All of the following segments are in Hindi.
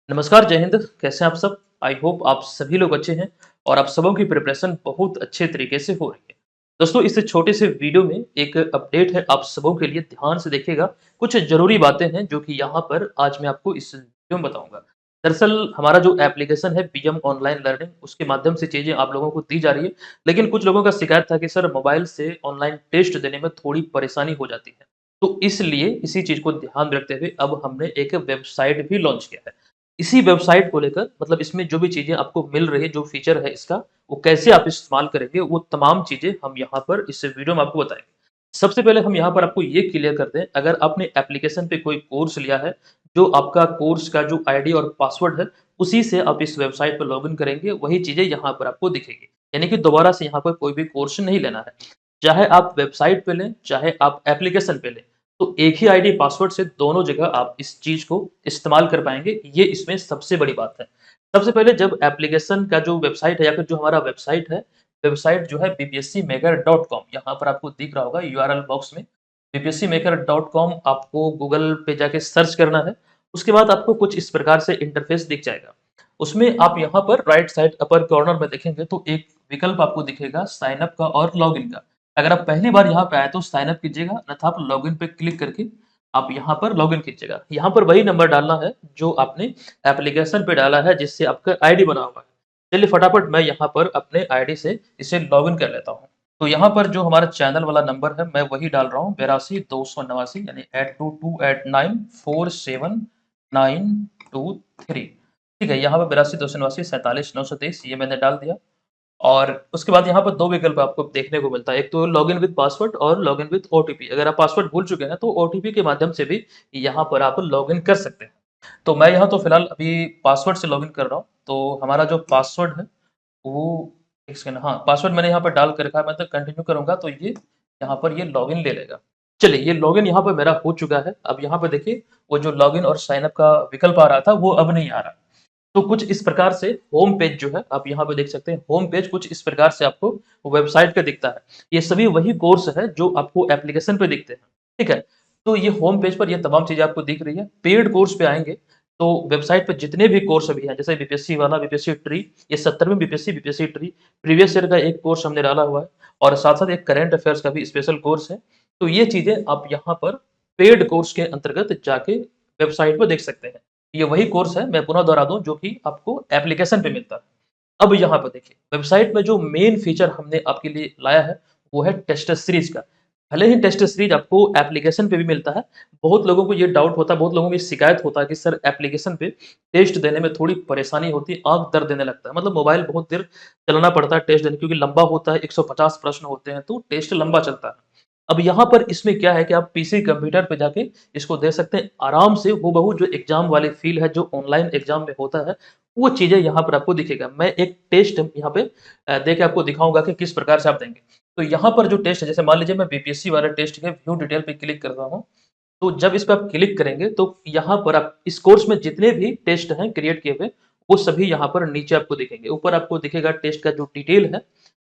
नमस्कार, जय हिंद। कैसे हैं आप सब? आई होप आप सभी लोग अच्छे हैं और आप सबों की प्रिपरेशन बहुत अच्छे तरीके से हो रही है। दोस्तों, इस छोटे से वीडियो में एक अपडेट है आप सबों के लिए, ध्यान से देखिएगा। कुछ ज़रूरी बातें हैं जो कि यहाँ पर आज मैं आपको इस वीडियो में बताऊँगा। दरअसल हमारा जो एप्लीकेशन है बीएम ऑनलाइन लर्निंग, उसके माध्यम से चीज़ें आप लोगों को दी जा रही है। लेकिन कुछ लोगों का शिकायत था कि सर मोबाइल से ऑनलाइन टेस्ट देने में थोड़ी परेशानी हो जाती है। तो इसलिए इसी चीज़ को ध्यान में रखते हुए अब हमने एक वेबसाइट भी लॉन्च किया है। इसी वेबसाइट को लेकर मतलब इसमें जो भी चीज़ें आपको मिल रही है, जो फीचर है इसका, वो कैसे आप इस्तेमाल करेंगे, वो तमाम चीज़ें हम यहाँ पर इस वीडियो में आपको बताएँगे। सबसे पहले हम यहाँ पर आपको ये क्लियर कर दें, अगर आपने एप्लीकेशन पे कोई कोर्स लिया है, जो आपका कोर्स का जो आईडी और पासवर्ड है, उसी से आप इस वेबसाइट पे लॉगिन करेंगे, वही चीज़ें यहाँ पर आपको दिखेगी। यानी कि दोबारा से यहाँ पर कोई भी कोर्स नहीं लेना है। चाहे आप वेबसाइट पे लें, चाहे आप एप्लीकेशन पे लें, तो एक ही आईडी पासवर्ड से दोनों जगह आप इस चीज़ को इस्तेमाल कर पाएँगे, ये इसमें सबसे बड़ी बात है। सबसे पहले जब एप्लीकेशन का जो वेबसाइट है या फिर जो हमारा वेबसाइट है, वेबसाइट जो है bpscmaker.com, यहाँ पर आपको दिख रहा होगा यूआरएल बॉक्स में। bpscmaker.com आपको गूगल पे जाके सर्च करना है, उसके बाद आपको कुछ इस प्रकार से इंटरफ़ेस दिख जाएगा। उसमें आप यहाँ पर राइट साइड अपर कॉर्नर में देखेंगे तो एक विकल्प आपको दिखेगा साइन अप का और लॉगिन का। अगर आप पहली बार यहाँ पे आए तो साइन अप कीजिएगा, अन्यथा आप लॉगिन पे क्लिक करके आप यहाँ पर लॉगिन कीजिएगा। यहाँ पर वही नंबर डालना है जो आपने एप्लीकेशन पे डाला है, जिससे आपका आईडी बना हुआ है। चलिए फटाफट मैं यहाँ पर अपने आईडी से इसे लॉगिन कर लेता हूँ। तो यहाँ पर जो हमारा चैनल वाला नंबर है मैं वही डाल रहा हूँ, 82 289 यानी 8228947923। ठीक है, यहाँ पर 82 289 47 923 ये मैंने डाल दिया। और उसके बाद यहाँ पर 2 विकल्प आपको देखने को मिलता है। एक तो लॉगिन विद पासवर्ड और लॉगिन विद ओटीपी। अगर आप पासवर्ड भूल चुके हैं तो ओटीपी के माध्यम से भी यहाँ पर आप लॉगिन कर सकते हैं। तो मैं यहाँ तो फिलहाल अभी पासवर्ड से लॉगिन कर रहा हूँ। तो हमारा जो पासवर्ड है वो एक सेकंड, हाँ, पासवर्ड मैंने यहाँ पर डाल के रखा है। मैं तो कंटिन्यू करूँगा तो ये यहाँ पर ये लॉगिन ले लेगा। चलिए, ये लॉगिन यहाँ पर मेरा हो चुका है। अब यहाँ पे देखिए वो जो लॉगिन और साइन अप का विकल्प आ रहा था वो अब नहीं आ रहा। तो कुछ इस प्रकार से होम पेज जो है आप यहाँ पे देख सकते हैं, होम पेज कुछ इस प्रकार से आपको वेबसाइट पे दिखता है। ये सभी वही कोर्स है जो आपको एप्लीकेशन पे दिखते हैं, ठीक है? तो ये होम पेज पर ये तमाम चीज़ें आपको दिख रही है। पेड कोर्स पे आएँगे तो वेबसाइट पे जितने भी कोर्स अभी हैं, जैसे बीपीएससी वाला बीपीएससी ट्री, ये 70वीं BPSC BPSC tree, previous year का एक कोर्स हमने डाला हुआ है और साथ-साथ एक करंट अफेयर्स का भी स्पेशल कोर्स है। तो ये चीज़ें आप यहाँ पर पेड कोर्स के अंतर्गत जाके वेबसाइट पे देख सकते हैं। ये वही कोर्स है, मैं पुनः दोहरा दूँ, जो कि आपको एप्लीकेशन पे मिलता है। अब यहाँ पर देखिए, वेबसाइट में जो मेन फीचर हमने आपके लिए लाया है, वो है टेस्ट सीरीज़ का। भले ही टेस्ट सीरीज़ आपको एप्लीकेशन पे भी मिलता है, बहुत लोगों को ये डाउट होता है, बहुत लोगों की शिकायत होता है कि सर एप्लीकेशन पे टेस्ट देने में थोड़ी परेशानी होती है, आँख दर्द देने लगता है। मतलब मोबाइल बहुत देर चलाना पड़ता है टेस्ट देने, क्योंकि लंबा होता है, 150 प्रश्न होते हैं, तो टेस्ट लंबा चलता है। अब यहाँ पर इसमें क्या है कि आप पीसी कंप्यूटर पे जाके इसको दे सकते हैं आराम से, हूबहू जो एग्ज़ाम वाली फ़ील है, जो ऑनलाइन एग्ज़ाम में होता है, वो चीज़ें यहाँ पर आपको दिखेगा। मैं एक टेस्ट यहाँ पे दे के आपको दिखाऊँगा कि किस प्रकार से आप देंगे। तो यहाँ पर जो टेस्ट है, जैसे मान लीजिए मैं बीपीएससी वाला टेस्ट के व्यू डिटेल पे क्लिक कर रहा हूँ, तो जब इस पे आप क्लिक करेंगे तो यहाँ पर आप इस कोर्स में जितने भी टेस्ट हैं क्रिएट किए हुए, वो सभी यहाँ पर नीचे आपको दिखेंगे। ऊपर आपको दिखेगा टेस्ट का जो डिटेल है,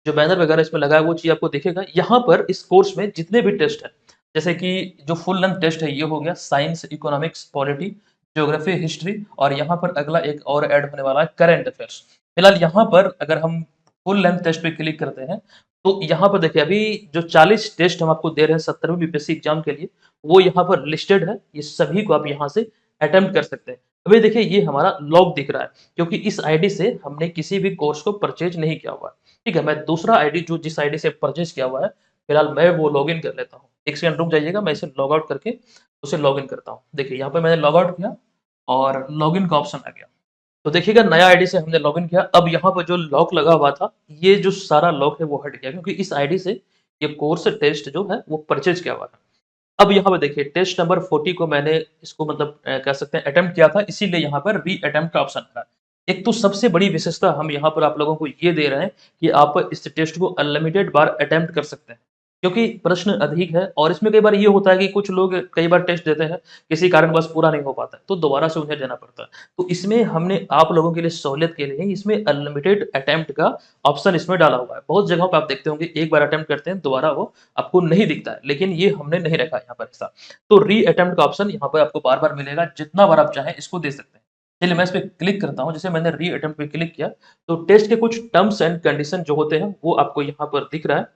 जो बैनर वगैरह इसमें लगा है वो चीज़ आपको दिखेगा। यहाँ पर इस कोर्स में जितने भी टेस्ट हैं, जैसे कि जो फुल लेंथ टेस्ट है ये हो गया science, economics, polity, geography, history, और यहाँ पर अगला एक और ऐड होने वाला है करंट अफेयर्स। फिलहाल यहाँ पर अगर हम फुल लेंथ टेस्ट पे क्लिक करते हैं, तो यहाँ पर देखिए अभी जो 40 टेस्ट हम आपको दे रहे हैं 70वीं बीपीएससी एग्ज़ाम के लिए, वो यहाँ पर लिस्टेड है। ये सभी को आप यहाँ से अटेम्प्ट कर सकते हैं। अभी देखिए ये हमारा लॉग दिख रहा है, क्योंकि इस आईडी से हमने किसी भी कोर्स को परचेज़ नहीं किया हुआ है। ठीक है, मैं दूसरा आईडी जो जिस आईडी से परचेज़ किया हुआ है, फिलहाल मैं वो लॉगिन कर लेता हूँ। 1 सेकंड रुक जाइएगा, मैं इसे लॉग आउट करके उसे लॉगिन करता हूँ। देखिए यहाँ पे मैंने लॉग आउट किया और लॉगिन का ऑप्शन आ गया। तो देखिएगा नया आईडी से हमने लॉगिन किया। अब यहाँ पर जो लॉक लगा हुआ था, ये जो सारा लॉक है वो हट गया, क्योंकि इस आईडी से ये कोर्स टेस्ट जो है वो परचेज़ किया हुआ है। अब यहाँ पे देखिए टेस्ट नंबर 40 को मैंने इसको मतलब कह सकते हैं अटेम्प्ट किया था, इसीलिए यहाँ पर री-अटेम्प्ट का ऑप्शन आ रहा है। एक तो सबसे बड़ी विशेषता हम यहाँ पर आप लोगों को ये दे रहे हैं कि आप इस टेस्ट को अनलिमिटेड बार अटेम्प्ट कर सकते हैं। क्योंकि प्रश्न अधिक है और इसमें कई बार ये होता है कि कुछ लोग कई बार टेस्ट देते हैं, किसी कारणवश पूरा नहीं हो पाता है, तो दोबारा से उन्हें देना पड़ता है। तो इसमें हमने आप लोगों के लिए सहूलियत के लिए ही इसमें अनलिमिटेड अटेम्प्ट का ऑप्शन इसमें डाला हुआ है। बहुत जगहों पे आप देखते होंगे एक बार अटेम्प्ट करते हैं, दोबारा वो आपको नहीं दिखता है, लेकिन ये हमने नहीं रखा है यहाँ पर ऐसा। तो री अटेम्प्ट का ऑप्शन यहाँ पर आपको बार-बार मिलेगा, जितना बार आप चाहें इसको दे सकते हैं। चलिए मैं इस पे क्लिक करता हूँ, जैसे मैंने री-अटेम्प्ट पे क्लिक किया, तो टेस्ट के कुछ टर्म्स एंड कंडीशन जो होते हैं, वो आपको यहाँ पर दिख रहा है।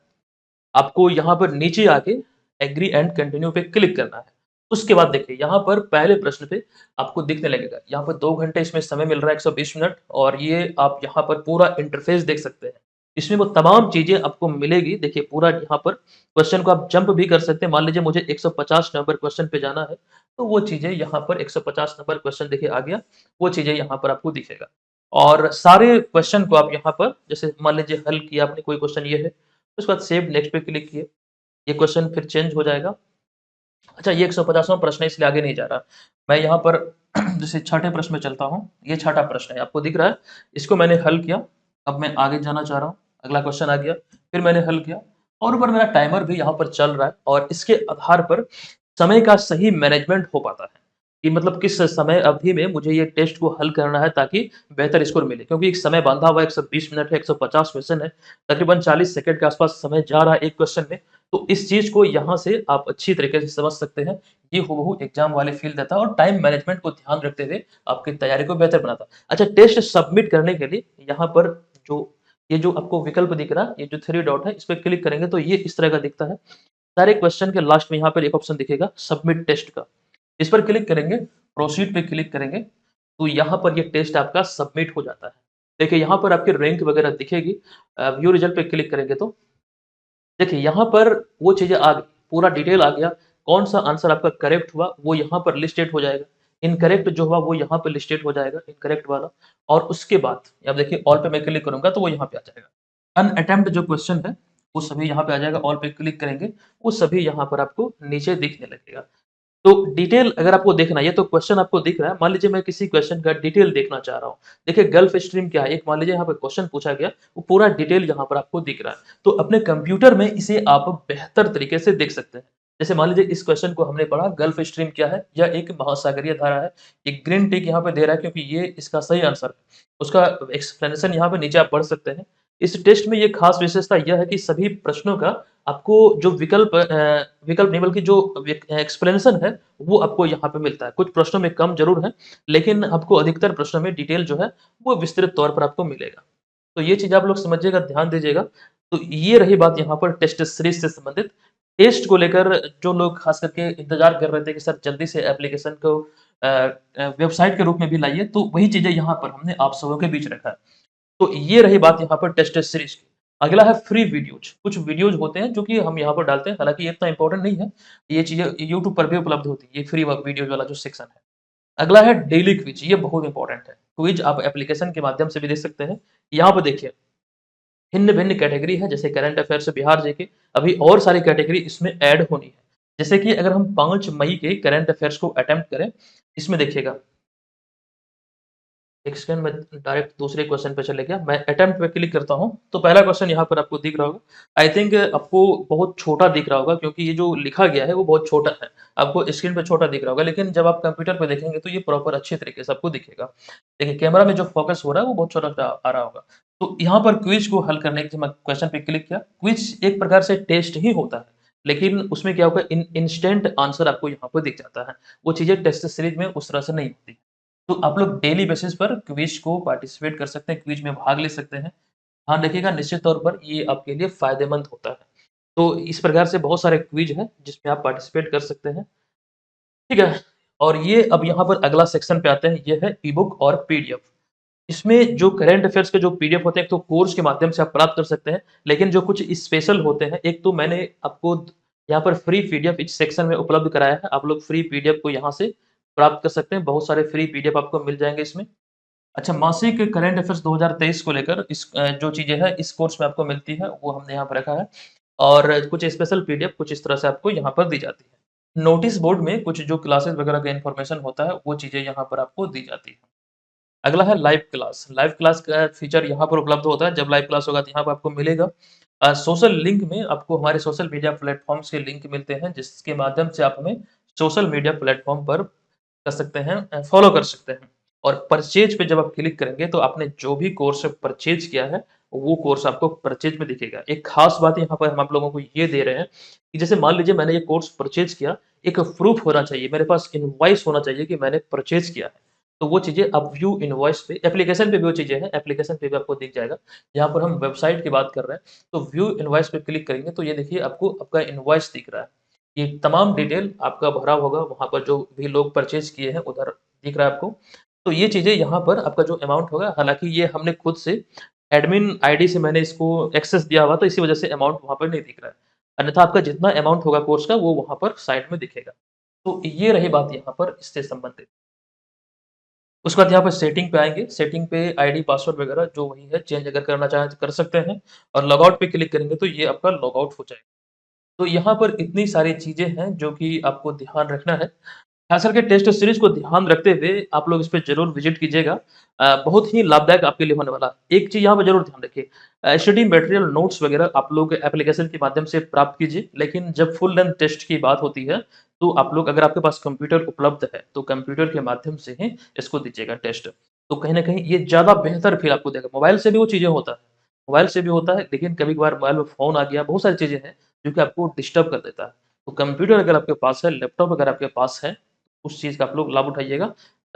आपको यहाँ पर नीचे आके एग्री एंड कंटिन्यू पे क्लिक करना है। उसके बाद देखिए यहाँ पर पहले प्रश्न पे आपको दिखने लगेगा, यहाँ पर 2 घंटे इसमें समय मिल रहा है 120 मिनट और ये आप यहाँ पर पूरा इंटरफ़ेस देख सकते हैं। इसमें वो तमाम चीज़ें आपको मिलेगी, देखिए पूरा यहाँ पर क्वेश्चन को आप जंप भी कर सकते हैं। मान लीजिए मुझे 150 नंबर क्वेश्चन पे जाना है, तो वो चीज़ें यहाँ पर 150 नंबर क्वेश्चन देखिए आ गया, वो चीज़ें यहाँ पर आपको दिखेगा। और सारे क्वेश्चन को आप यहाँ पर जैसे मान लीजिए हल किया आपने कोई क्वेश्चन ये है, उसके बाद सेव नेक्स्ट पे क्लिक किए, ये क्वेश्चन फिर चेंज हो जाएगा। अच्छा ये 150वां प्रश्न है इसलिए आगे नहीं जा रहा। मैं यहाँ पर जैसे छठे प्रश्न में चलता हूँ, ये छठा प्रश्न है, आपको दिख रहा है? इसको मैंने हल किया, अब मैं आगे जाना चाह रहा हूँ, अगला क्वेश्चन आ गया, फिर मैंने हल किया और ऊपर मेरा टाइमर भी यहाँ पर चल रहा है और इसके आधार पर समय का सही मैनेजमेंट हो पाता है, कि मतलब किस समय अवधि में मुझे ये टेस्ट को हल करना है ताकि बेहतर स्कोर मिले। क्योंकि एक समय बाँधा हुआ है, 120 मिनट है, 150 क्वेश्चन है, तकरीबन 40 सेकंड के आस-पास समय जा रहा है एक क्वेश्चन में। तो इस चीज़ को यहाँ से आप अच्छी तरीके से समझ सकते हैं। ये हूबहू एग्ज़ाम वाले फ़ील देता है और टाइम मैनेजमेंट को ध्यान रखते हुए आपकी तैयारी को बेहतर बनाता है। अच्छा टेस्ट सबमिट करने के लिए यहाँ पर जो ये जो आपको विकल्प दिख रहा है, ये जो 3 डॉट है, इस पे क्लिक करेंगे तो ये इस तरह का दिखता है। सारे क्वेश्चन के लास्ट में यहाँ पर एक ऑप्शन दिखेगा सबमिट टेस्ट का। इस पर क्लिक करेंगे, प्रोसीड पे क्लिक करेंगे, तो यहाँ पर ये टेस्ट आपका सबमिट हो जाता है। देखिए यहाँ पर आपकी रैंक वगैरह दिखेगी। व्यू रिजल्ट पे क्लिक करेंगे तो देखिए यहाँ पर वो चीज़ें आ गई, पूरा डिटेल आ गया, कौन-सा आंसर आपका करेक्ट हुआ वो यहाँ पर लिस्टेड हो जाएगा, इनकरेक्ट जो हुआ वो यहाँ पे लिस्टेड हो जाएगा, इनकरेक्ट वाला और उसके बाद अब देखिए ऑल पे मैं क्लिक करूँगा तो वो यहाँ पे आ जाएगा। अनअटेम्प्ट जो क्वेश्चन है, वो सभी यहाँ पे आ जाएगा, ऑल पे क्लिक करेंगे, वो सभी यहाँ पर आपको नीचे दिखने लगेगा। तो डिटेल अगर आपको देखना है, ये तो क्वेश्चन आपको दिख रहा है, मान लीजिए मैं किसी क्वेश्चन का डिटेल देखना चाह रहा हूँ। देखिए गल्फ स्ट्रीम क्या है, एक मान लीजिए यहाँ पे क्वेश्चन पूछा गया, वो पूरा डिटेल यहाँ पर आपको दिख रहा है। तो अपने कंप्यूटर में इसे आप बेहतर तरीके से देख सकते हैं। जैसे मान लीजिए इस क्वेश्चन को हमने पढ़ा गल्फ स्ट्रीम क्या है? यह एक महासागरीय धारा है। एक ग्रीन टिक यहाँ पे दे रहा है क्योंकि ये इसका सही आंसर है। उसका एक्सप्लेनेशन यहाँ पे नीचे आप पढ़ सकते हैं। इस टेस्ट में ये खास विशेषता यह है कि सभी प्रश्नों का आपको जो विकल्प नहीं बल्कि जो एक्सप्लेनेशन है, वो आपको यहाँ पे मिलता है। कुछ प्रश्नों में कम ज़रूर है, लेकिन आपको अधिकतर प्रश्नों में डिटेल जो है, वो विस्तृत तौर पर आपको मिलेगा। तो ये चीज़ आप लोग समझिएगा, ध्यान दीजिएगा। तो ये रही बात यहाँ पर टेस्ट सीरीज़ से संबंधित। टेस्ट को लेकर जो लोग खास करके इंतज़ार कर रहे थे कि सर जल्दी से एप्लीकेशन को वेबसाइट के रूप में भी लाइए, तो वही चीज़ें यहाँ पर हमने आप सबों के बीच रखा है। तो ये रही बात यहाँ पर टेस्ट सीरीज की। अगला है फ्री वीडियोज़। कुछ वीडियोज़ होते हैं जो कि हम यहाँ पर डालते हैं, हालाँकि ये इतना इम्पोर्टेंट नहीं है। ये चीज़ें यूट्यूब पर भी उपलब्ध होती है, ये फ्री व वीडियोज़ वाला जो सेक्शन है। अगला है डेली क्विज़, ये बहुत इम्पोर्टेंट है। क्विज़ आप एप्लीकेशन के माध्यम से भी देख सकते हैं। यहाँ पे देखिए, भिन्न-भिन्न कैटेगरी है, जैसे करंट अफेयर से बिहार जीके, अभी और सारी कैटेगरी इसमें ऐड होनी है। जैसे कि अगर हम 5 मई के करंट अफेयर्स को अटेम्प्ट करें, इसमें देखिएगा एक सेकंड में डायरेक्ट दूसरे क्वेश्चन पे चले गया। मैं अटेम्प्ट पे क्लिक करता हूँ, तो पहला क्वेश्चन यहाँ पर आपको दिख रहा होगा। आई थिंक आपको बहुत छोटा दिख रहा होगा क्योंकि ये जो लिखा गया है वो बहुत छोटा है। आपको स्क्रीन पे छोटा दिख रहा होगा, लेकिन जब आप कंप्यूटर पे देखेंगे तो ये प्रॉपर अच्छे तरीके से आपको दिखेगा। देखिए कैमरा में जो फ़ोकस हो रहा है वो बहुत छोटा आ रहा होगा। तो यहाँ पर क्विज़ को हल करने के मैं क्वेश्चन पे क्लिक किया। क्विज़ एक प्रकार से टेस्ट ही होता है, लेकिन उसमें क्या होगा इंस्टेंट आंसर आपको यहाँ पर दिख जाता है। वो चीज़ें टेस्ट सीरीज़ में उस तरह से नहीं होती। तो आप लोग डेली बेसिस पर क्विज़ को पार्टिसिपेट कर सकते हैं, क्विज़ में भाग ले सकते हैं। ध्यान रखिएगा निश्चित तौर पर ये आपके लिए फ़ायदेमंद होता है। तो इस प्रकार से बहुत सारे क्विज़ हैं जिसमें आप पार्टिसिपेट कर सकते हैं, ठीक है? और ये अब यहाँ पर अगला सेक्शन पे आते हैं, ये है ई-बुक और पीडीएफ। इसमें जो करंट अफेयर्स के जो पीडीएफ होते हैं, एक तो कोर्स के माध्यम से आप प्राप्त कर सकते हैं, लेकिन जो कुछ स्पेशल होते हैं, एक तो मैंने आपको यहाँ पर फ्री पीडीएफ इस सेक्शन में उपलब्ध कराया है। आप लोग फ्री पीडीएफ को यहाँ से प्राप्त कर सकते हैं, बहुत सारे फ्री पीडीएफ आपको मिल जाएँगे इसमें। अच्छा मासिक करंट अफेयर्स 2023 को लेकर जो चीज़ें हैं इस कोर्स में आपको मिलती है, वो हमने यहाँ पे रखा है और कुछ स्पेशल पीडीएफ कुछ इस तरह से आपको यहाँ पर दी जाती है। नोटिस बोर्ड में कुछ जो क्लासेस वगैरह का इन्फॉर्मेशन होता है, वो चीज़ें यहाँ पर आपको दी जाती है। अगला है लाइव क्लास। लाइव क्लास का फीचर यहाँ पर उपलब्ध होता है, जब लाइव क्लास होगा तो यहाँ पे आपको मिलेगा। सोशल लिंक में आपको हमारे सोशल मीडिया प्लेटफ़ॉर्म्स के लिंक मिलते हैं, जिसके माध्यम से आप हमें सोशल मीडिया प्लेटफ़ॉर्म पर कर सकते हैं फ़ॉलो कर सकते हैं। और परचेज़ पे जब आप क्लिक करेंगे तो आपने जो भी कोर्स परचेज़ किया है, वो कोर्स आपको परचेज़ में दिखेगा। एक खास बात यहाँ पर हम आप लोगों को ये दे रहे हैं कि जैसे मान लीजिए मैंने ये कोर्स परचेज़ किया, एक प्रूफ़ होना चाहिए, मेरे पास इनवॉइस होना चाहिए कि मैंने परचेज़ किया है। तो वो चीज़ें अब व्यू इनवॉइस पे एप्लीकेशन पे भी वो चीज़ें हैं, एप्लीकेशन पे भी आपको दिख जाएगा। यहाँ पर हम वेबसाइट की बात कर रहे हैं, तो व्यू इनवॉइस पे क्लिक करेंगे तो ये देखिए आपको आपका इनवॉइस दिख रहा है। ये तमाम डिटेल आपका भरा होगा, वहाँ पर जो भी लोग परचेज़ किए हैं उधर दिख रहा है आपको। तो ये चीज़ें यहाँ पर आपका जो अमाउंट होगा, हालाँकि ये हमने खुद से एडमिन आईडी से मैंने इसको एक्सेस दिया हुआ, तो इसी वजह से अमाउंट वहाँ पर नहीं दिख रहा है। अन्यथा आपका जितना अमाउंट होगा कोर्स का वो वहाँ पर साइड में दिखेगा। तो ये रही बात यहाँ पर इससे संबंधित। उसके बाद यहाँ पे सेटिंग पे आएँगे, सेटिंग पे आईडी पासवर्ड वगैरह जो वही है, चेंज अगर करना चाहें तो कर सकते हैं और लॉग आउट पे क्लिक करेंगे तो ये आपका लॉग आउट हो जाएगा। तो यहाँ पर इतनी सारी चीज़ें हैं जो कि आपको ध्यान रखना है। ख़ास करके टेस्ट सीरीज़ को ध्यान रखते हुए आप लोग इस पे ज़रूर विज़िट कीजिएगा। बहुत ही लाभदायक आपके लिए होने वाला है। एक चीज़ यहाँ पे ज़रूर ध्यान रखिए, स्टडी मटेरियल नोट्स वग़ैरह आप लोग एप्लीकेशन के माध्यम से प्राप्त कीजिए, लेकिन जब फुल लेंथ टेस्ट की बात होती है, तो आप लोग अगर आपके पास कंप्यूटर उपलब्ध है, तो कंप्यूटर के माध्यम से ही इसको दीजिएगा टेस्ट। तो कहीं न कहीं ये ज़्यादा बेहतर फ़ील आपको देगा। मोबाइल से भी वो चीज़ें होता है, मोबाइल से भी होता है, लेकिन कभी-कभार मोबाइल में फ़ोन आ गया, बहुत सारी चीज़ें हैं, जो कि आपको डिस्टर्ब कर देता है। तो कंप्यूटर अगर आपके पास है, लैपटॉप अगर आपके पास है, उस चीज़ का आप लोग लाभ उठाइएगा,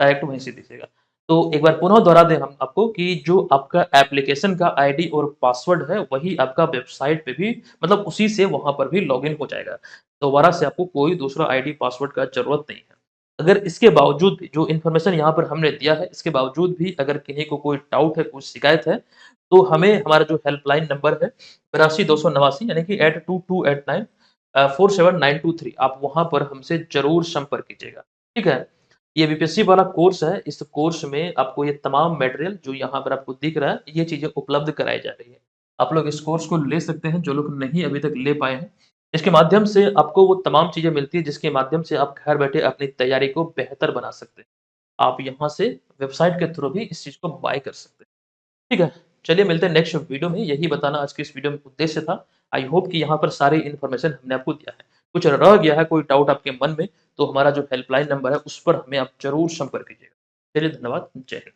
डायरेक्ट वहीं से दीजिएगा। तो एक बार पुनः दोहरा दें हम आपको कि जो आपका एप्लीकेशन का आईडी और पासवर्ड है, वही आपका वेबसाइट पे भी मतलब उसी से वहाँ पर भी लॉगिन हो जाएगा। दोबारा से आपको कोई दूसरा आईडी पासवर्ड का ज़रूरत नहीं है। अगर इसके बावजूद भी जो इन्फॉर्मेशन यहाँ पर हमने दिया है, इसके बावजूद भी अगर किन्हीं को कोई डाउट है, कोई शिकायत है, तो हमें हमारा जो हेल्पलाइन नंबर है 82 289 यानी कि 8228947923 आप वहाँ पर हमसे ज़रूर संपर्क कीजिएगा। ठीक है? ये बीपीएससी वाला कोर्स है, इस कोर्स में आपको ये तमाम मटेरियल जो यहाँ पर आपको दिख रहा है, ये चीज़ें उपलब्ध कराई जा रही है। आप लोग इस कोर्स को ले सकते हैं, जो लोग नहीं अभी तक ले पाए हैं। इसके माध्यम से आपको वो तमाम चीज़ें मिलती हैं, जिसके माध्यम से आप घर बैठे अपनी तैयारी को बेहतर बना सकते हैं। आप यहाँ से वेबसाइट के थ्रू भी इस चीज़ को बाय कर सकते हैं। ठीक है, चलिए मिलते हैं नेक्स्ट वीडियो में, यही बताना आज की इस वीडियो में उद्देश्य था। आई होप कि यहाँ पर सारी इन्फॉर्मेशन हमने आपको दिया है। कुछ रह गया है, कोई डाउट आपके मन में, तो हमारा जो हेल्पलाइन नंबर है, उस पर हमें आप ज़रूर संपर्क कीजिएगा। चलिए धन्यवाद, जय हिंद।